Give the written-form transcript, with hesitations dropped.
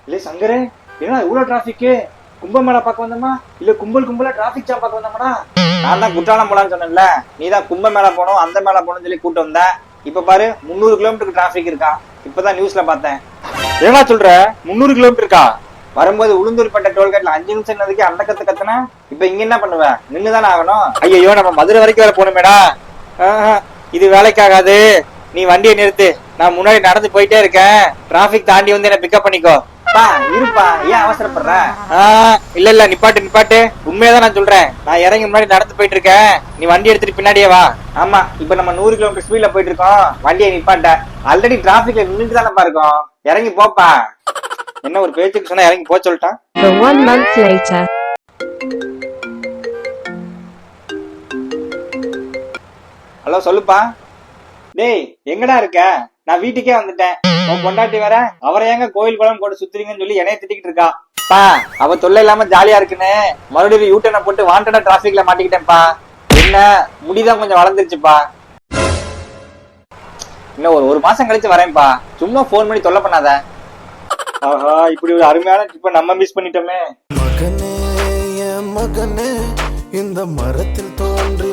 இல்ல சங்கரே, ஏன்னா இவ்வளவு டிராபிக்? கும்பமேளா பார்க்க வந்தோமா இல்ல கும்பலா டிராபிக் ஜாம் பார்க்க வந்தோமாடா? நான் தான் குற்றாலம் போலான்னு சொன்னேன்ல, நீ தான் கும்பமேளா போனோம் அந்த மேளா போனோம்னு சொல்லி கூட்டு வந்த. இப்ப பாரு 300 கிலோமீட்டருக்கு டிராபிக் இருக்கா. இப்பதான் நியூஸ்ல பார்த்தேன். ஏன்னா சொல்ற 300 கிலோமீட்டர் இருக்கா? வரும்போது உளுந்தூர்பேட்டை டோல்கேட்ல 5 நிமிஷம் அதுக்கு அந்த கத்துனா இப்ப இங்க என்ன பண்ணுவ? நின்னுதானே ஆகணும். ஐயோ நம்ம மதுரை வரைக்கும் வேற போகணுமேடா. இது வேலைக்காகாது. நீ வண்டியை நிறுத்து, நான் முன்னாடி நடந்து போயிட்டே இருக்கேன். டிராபிக் தாண்டி வந்து என்ன பிக்கப் பண்ணிக்கோ. பா இருப்பா, ஏன் அவசரப்படுற? இல்ல நிப்பாட்டு. உண்மையாதான் நான் சொல்றேன். நான் இறங்கி முன்னாடி நடந்து போயிட்டு இருக்கேன். நீ வண்டி எடுத்துட்டு பின்னாடியே வா. ஆமா, இப்ப நம்ம 100 கிலோமீட்டர் ஸ்பீட்ல போயிட்டு இருக்கோம். வண்டியை நிப்பாட்ட. ஆல்ரெடி டிராபிக்ல நின்றுட்டு தானப்பா இருக்கோம். இறங்கி போப்பா. என்ன ஒரு பேச்சுக்கு சொன்னா இறங்கி போ சொல்லிட்டான். The 1 month later. ஹலோ சொல்லுப்பா. டேய் எங்கடா இருக்க? நான் வீட்டுக்கே வந்துட்டேன். உன் பொண்டாட்டி வேற அவரை ஏங்க கோயில் குளம் போட்டு சுத்துறீங்கன்னு சொல்லி என்னைய திட்டிக்கிட்டு இருக்கா. பா அவ தொல்லை இல்லாம ஜாலியா இருக்குன்னு மறுபடியும் யூட்டனை போட்டு வாண்டடா டிராபிக்ல மாட்டிக்கிட்டேன்ப்பா. என்ன முடிதான் கொஞ்சம் வளர்ந்துருச்சுப்பா. இன்னும் ஒரு மாசம் கழிச்சு வரேன்ப்பா. சும்மா போன் பண்ணி தொல்லை பண்ணாத. ஆஹா, இப்படி ஒரு அருமையான ட்ரிப்பை நம்ம மிஸ் பண்ணிட்டோமே. மகனே என் மகனே, இந்த மரத்தில் தோன்றி